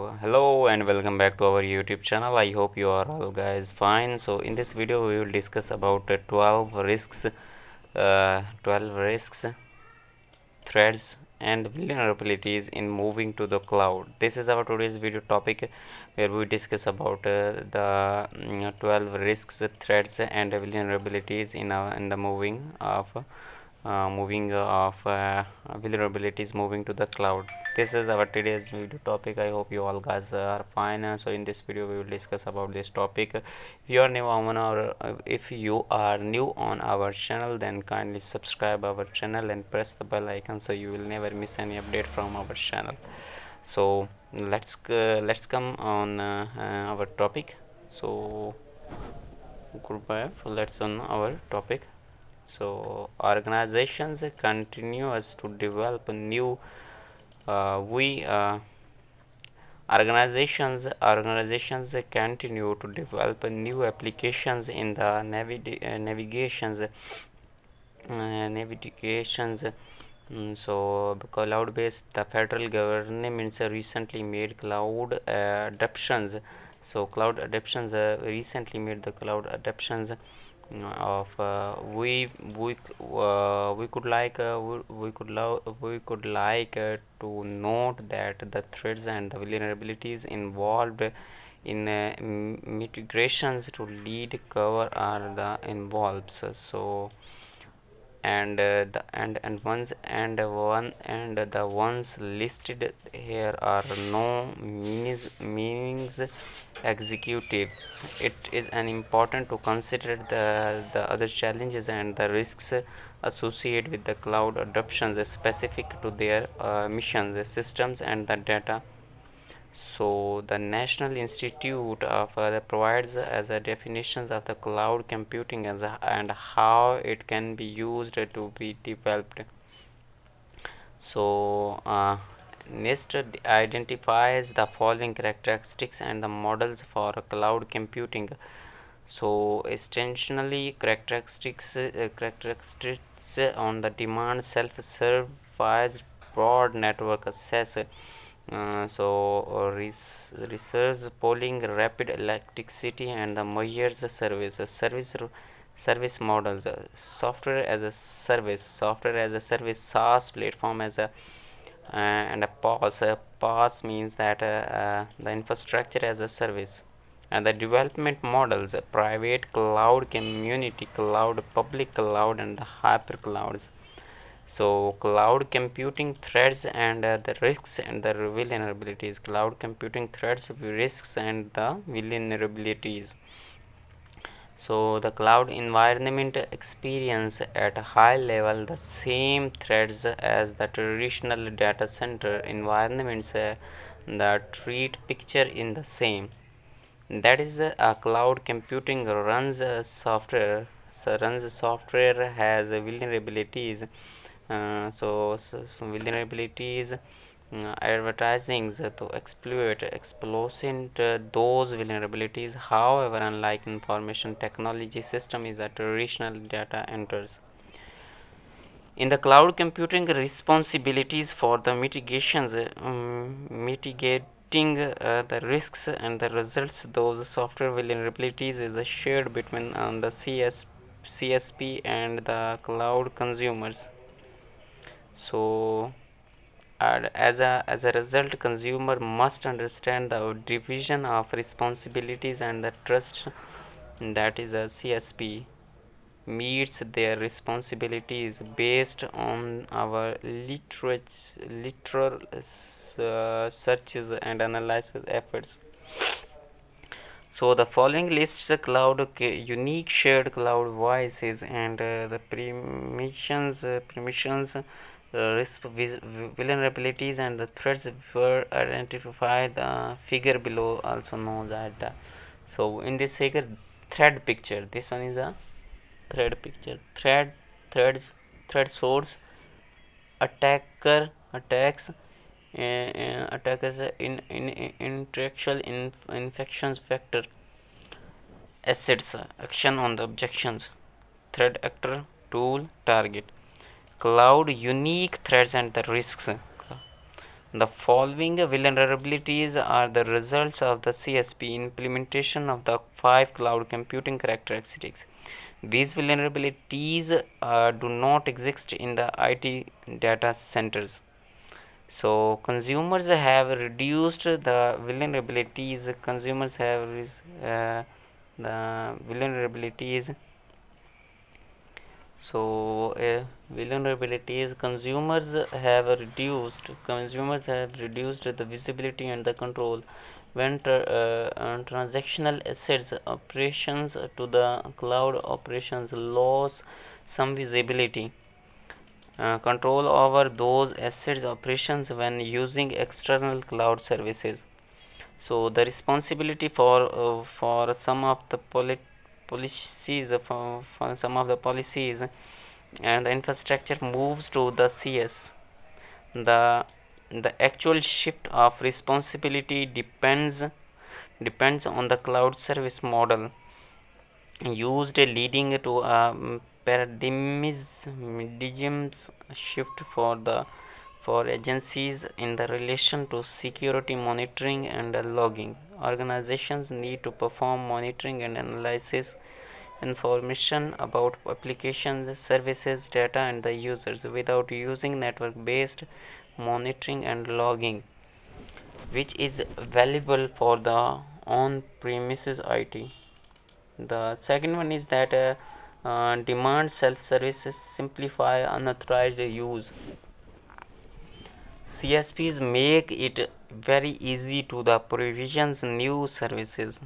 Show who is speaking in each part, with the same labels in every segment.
Speaker 1: So hello and welcome back to our YouTube channel. I hope you are all guys fine. So in this video we will discuss about 12 risks, 12 risks, threats and vulnerabilities in moving to the cloud. This is our today's video topic where we discuss about the 12 risks, threats and vulnerabilities in the moving of vulnerabilities moving to the cloud. This is our today's video topic. I hope you all guys are fine. So in this video we will discuss about this topic. If you are new on our channel, then kindly subscribe our channel and press the bell icon so you will never miss any update from our channel. So let's come on our topic. So goodbye. So let's on our topic. So organizations continues to develop new organizations continue to develop new applications in the navigations. So cloud-based, the federal government recently made cloud adoptions. So cloud adoptions recently made the cloud adoptions of we could like to note that the threats and the vulnerabilities involved in mitigations to lead cover are the involves. So the ones listed here are no meanings executives. It is an important to consider the other challenges and the risks associated with the cloud adoptions specific to their missions, systems and the data. So the National Institute of provides as a definitions of the cloud computing and how it can be used to be developed. So NIST identifies the following characteristics and the models for cloud computing. So essentially characteristics on the demand, self-service, broad network access. Research polling, rapid elasticity and the Myers service models, software as a service SaaS platform as a and a PaaS means that the infrastructure as a service, and the development models, private cloud, community cloud, public cloud and the hyper clouds. So cloud computing threats and the risks and the vulnerabilities. Cloud computing threats, risks and the vulnerabilities. So the cloud environment experience at a high level the same threats as the traditional data center environments. The treat picture in the same. That is cloud computing runs software. Has vulnerabilities. Vulnerabilities, advertising to exploit those vulnerabilities. However, unlike information technology system is a traditional data enters. In the cloud computing, responsibilities for the mitigating the risks and the results those software vulnerabilities is shared between the CSP and the cloud consumers. So as a result, consumer must understand the division of responsibilities and the trust that is a CSP meets their responsibilities based on our literal searches and analysis efforts. So the following lists the cloud unique shared cloud voices and the permissions risk vulnerabilities and the threats were identified. The figure below also know that. So in this figure, thread picture, this one is a thread picture. Thread source, attacks attackers in intellectual infections factor, assets, action on the objections, threat actor, tool, target. Cloud unique threats and the risks. The following vulnerabilities are the results of the CSP implementation of the 5 cloud computing characteristics. These vulnerabilities do not exist in the IT data centers. So consumers have reduced the vulnerabilities. Consumers have the vulnerabilities. So vulnerabilities consumers have reduced the visibility and the control when transactional assets operations to the cloud operations lose some visibility control over those assets operations when using external cloud services. So the responsibility for some of the policies for some of the policies and the infrastructure moves to the CS. The actual shift of responsibility depends on the cloud service model used, leading to a paradigm shift for agencies in the relation to security monitoring and logging. Organizations need to perform monitoring and analysis information about applications, services, data, and the users without using network based monitoring and logging, which is valuable for the on premises IT. The second one is that demand self services simplify unauthorized use. CSPs make it very easy to the provisions new services.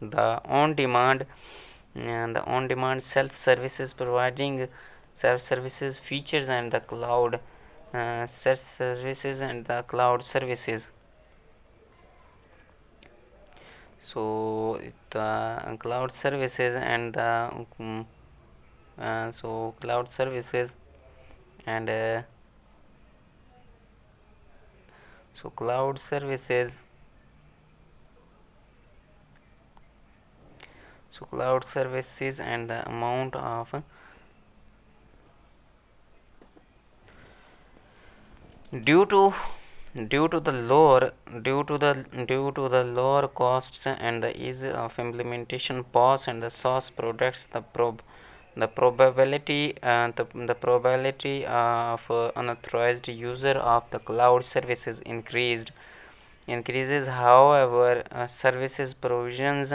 Speaker 1: The on demand and the on demand self services providing self services features and the cloud self services and the cloud services. So the cloud services and the cloud services and cloud services and the amount of due to the lower costs and the ease of implementation POS and the SaaS products, the probability of unauthorized user of the cloud services increases. However, services provisions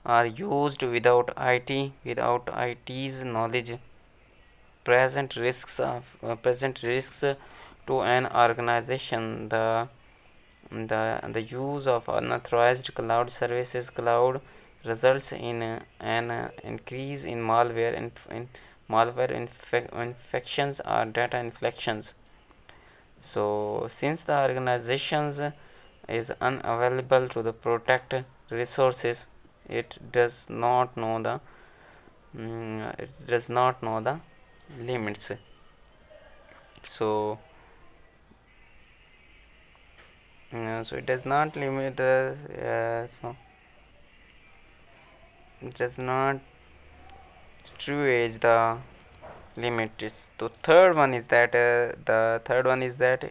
Speaker 1: are used without IT's knowledge. Present risks to an organization. The use of unauthorized cloud services cloud results in an increase in malware infections or data infections. So since the organizations is unavailable to the protect resources, it does not know the limits. So it does not limit so it does not true age the limits. The third one is that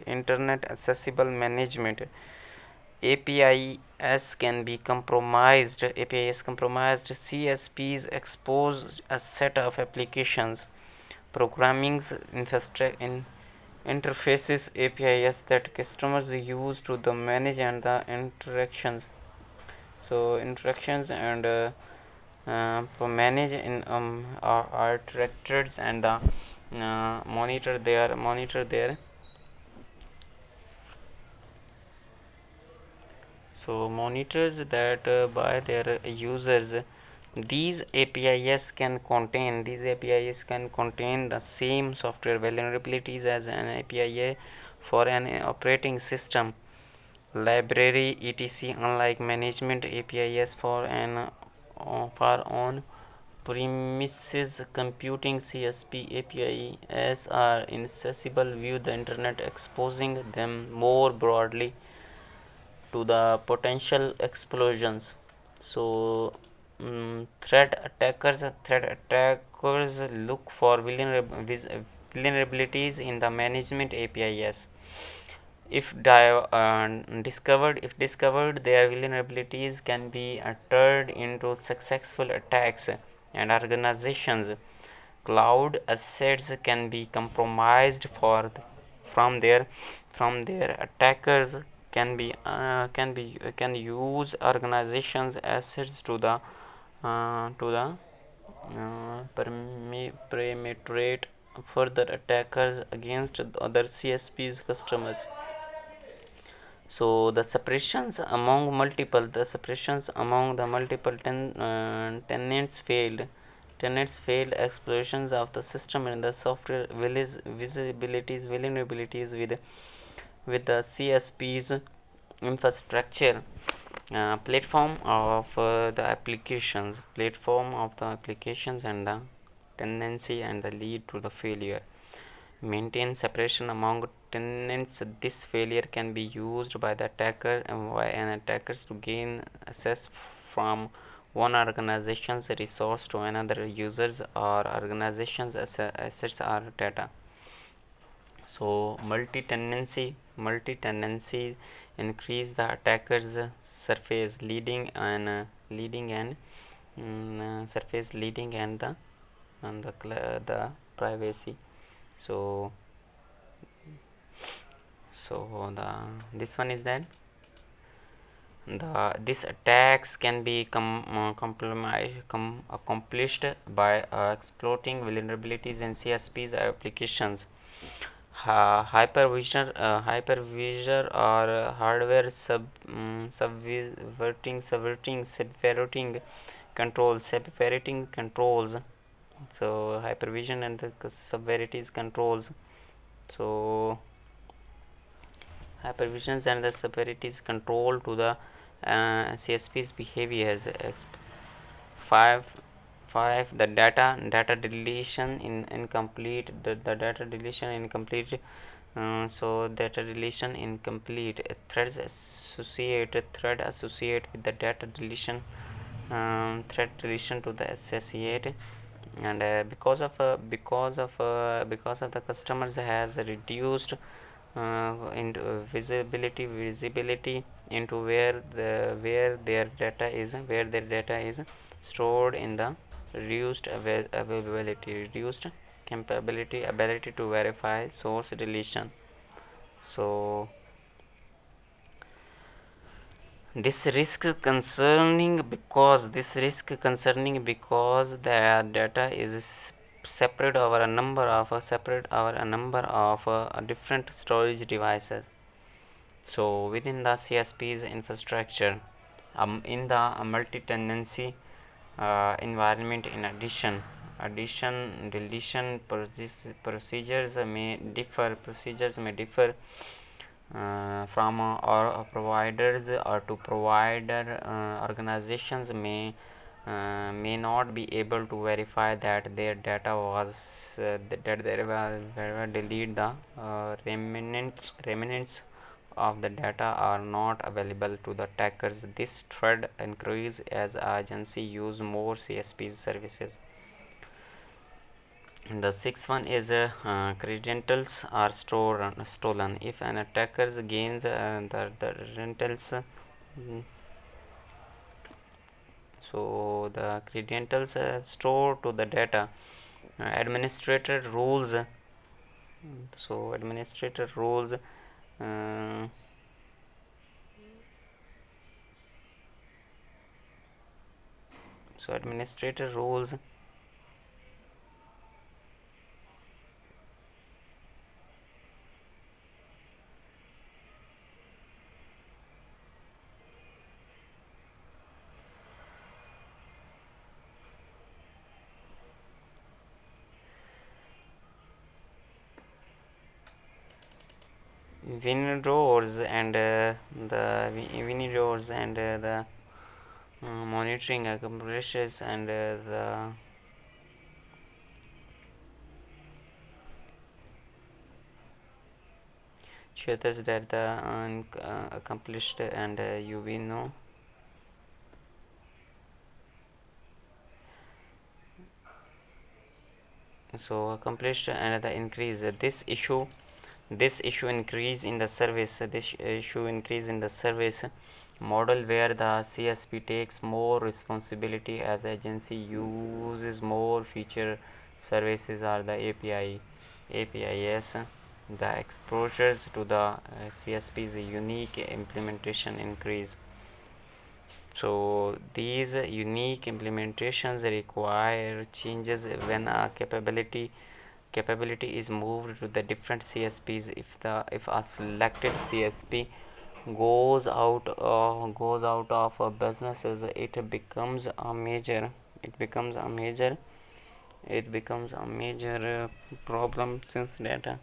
Speaker 1: internet accessible management. APIs can be compromised. CSPs expose a set of applications, programming interfaces, APIs that customers use to the manage and the interactions. So interactions and for manage in are directed and the monitor there. So monitors that by their users. These APIs can contain the same software vulnerabilities as an API for an operating system, library, etc. Unlike management APIs for on-premises computing, CSP APIs are inaccessible via the internet, exposing them more broadly to the potential explosions. So threat attackers look for vulnerabilities in the management APIs. If discovered, their vulnerabilities can be turned into successful attacks, and organizations cloud assets can be compromised from their attackers can use organizations assets to perpetrate further attackers against other CSP's customers. So the separations among the multiple tenants failed explosions of the system and the software vulnerabilities with the CSP's infrastructure platform of the applications and the tendency and the lead to the failure. Maintain separation among tenants. This failure can be used by the attacker and attackers to gain access from one organization's resource to another users or organization's assets or data. So multi-tenancies increase the attacker's surface leading and the privacy. So the this one is that these attacks can be accomplished by exploiting vulnerabilities in CSP's applications. Hypervisor or hardware subverting controls. So hypervision and the subverties controls. So hypervisions and the subverties control to the CSP's behaviors. 5 the data deletion in incomplete the data deletion incomplete so data deletion incomplete thread associate with the data deletion thread deletion to the associate, and because of the customers has reduced into visibility into where their data is stored in the reduced ability to verify source deletion. So this risk concerning because the data is separate over a number of different storage devices. So within the CSP's infrastructure, in the multi-tenancy environment, in addition deletion procedures may differ from or providers or to provider. Organizations may not be able to verify that their data was delete the remnants of the data are not available to the attackers. This threat increases as agencies use more CSP services. And the sixth one is credentials are stolen. If an attacker gains the credentials, so the credentials stored to the data, administrator rules. So administrator rules. So administrator rules windows and the monitoring accomplishes and the shutters that the accomplished and you will know. So accomplished and the increase this issue This issue increase in the service model where the CSP takes more responsibility as agency uses more feature services or the APIs. The exposures to the CSP's unique implementation increase. So these unique implementations require changes when a capability is moved to the different CSPs. If a selected CSP goes out of businesses, it becomes a major problem since data.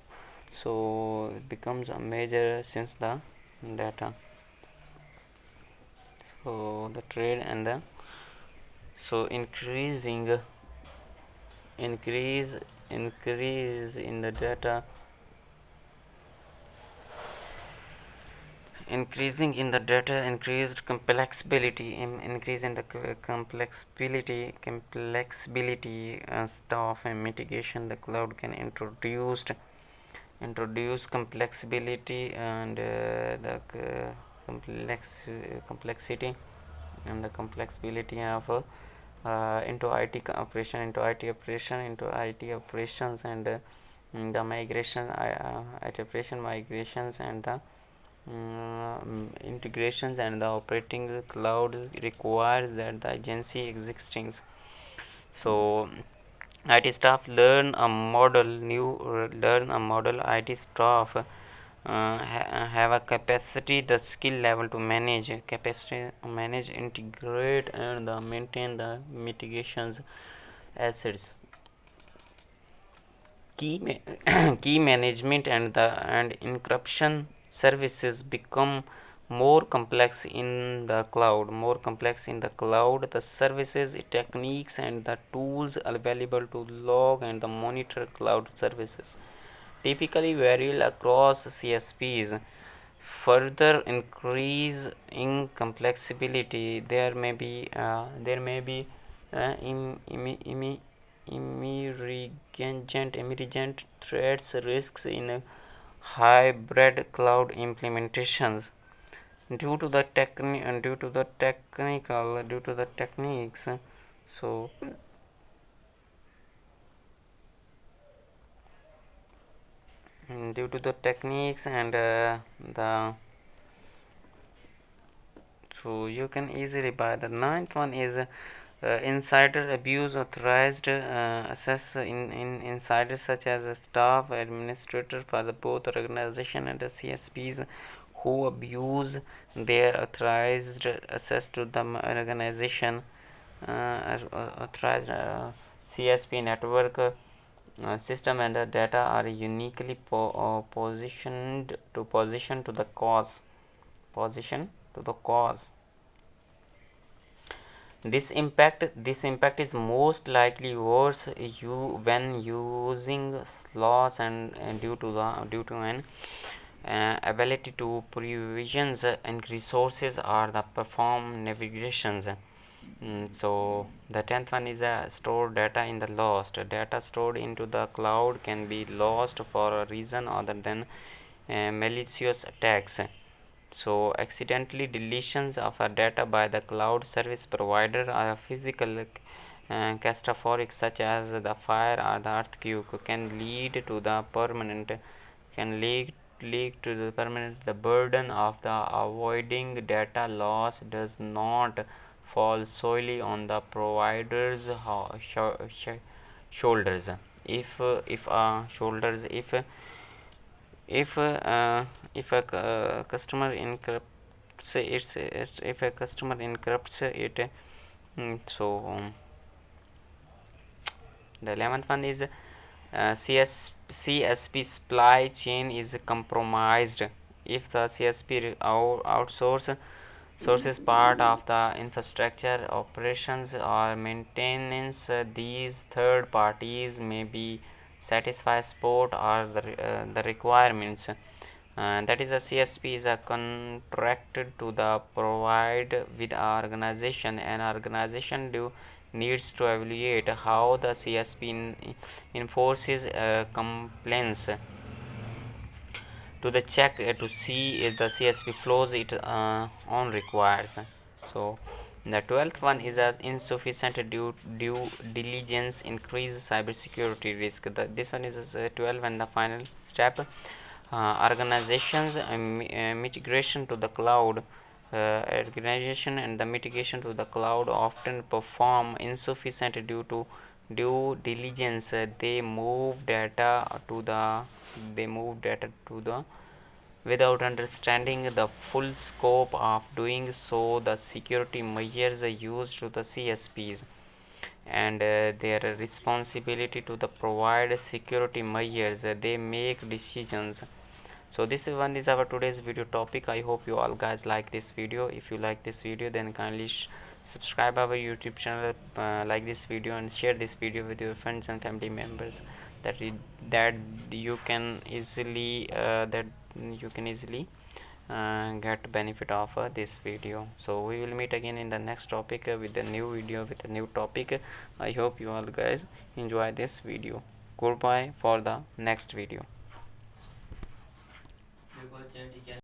Speaker 1: So it becomes a major since the data. So the trade and the so increase in the data increased increase in the complexity stuff and mitigation. The cloud can introduce complexity and the complexity and the complexity of into IT operations and the IT operation migrations and the integrations and the operating the cloud requires that the agency existing. So IT staff learn a model. IT staff have a capacity, the skill level to manage, integrate, and maintain the mitigations assets. Key management and encryption services become more complex in the cloud. The services, techniques, and the tools available to log and the monitor cloud services typically vary across CSPs. Further increase in complexity, there may be emergent threats, risks in hybrid cloud implementations due to the techniques. So due to the techniques and the so you can easily buy. The ninth one is insider abuse. Authorized access in insiders such as a staff administrator for the both organization and the CSPs who abuse their authorized access to the organization. Authorized CSP network system and the data are uniquely positioned to the cause. This impact is most likely worse when using loss and due to an ability to provisions and resources or the perform navigations. So the 10th one is stored data in the lost. Data stored into the cloud can be lost for a reason other than malicious attacks. So accidentally deletions of a data by the cloud service provider or a physical catastrophic such as the fire or the earthquake can lead to the permanent the burden of the avoiding data loss does not fall solely on the provider's shoulders. If customer encrypts if a customer encrypts it, the 11th one is CSP supply chain is compromised. If the CSP sources part of the infrastructure operations or maintenance, these third parties may be satisfy support or the requirements. That is, a CSP is a contracted to the provide with our organization. An organization needs to evaluate how the CSP enforces complaints to the check to see if the CSP flows it on requires. So the 12th one is as insufficient due diligence increase cybersecurity risk. This one is 12 and the final step. Organizations mitigation to the cloud. Organization and the mitigation to the cloud often perform insufficient due to due diligence. They move data to the without understanding the full scope of doing so. The security measures used to the CSPs and their responsibility to the provide security measures. They make decisions. So this one is our today's video topic. I hope you all guys like this video. If you like this video, then kindly subscribe our YouTube channel, like this video and share this video with your friends and family members, that you can easily get benefit of this video. So we will meet again in the next topic with a new video with a new topic. I hope you all guys enjoy this video. Goodbye for the next video.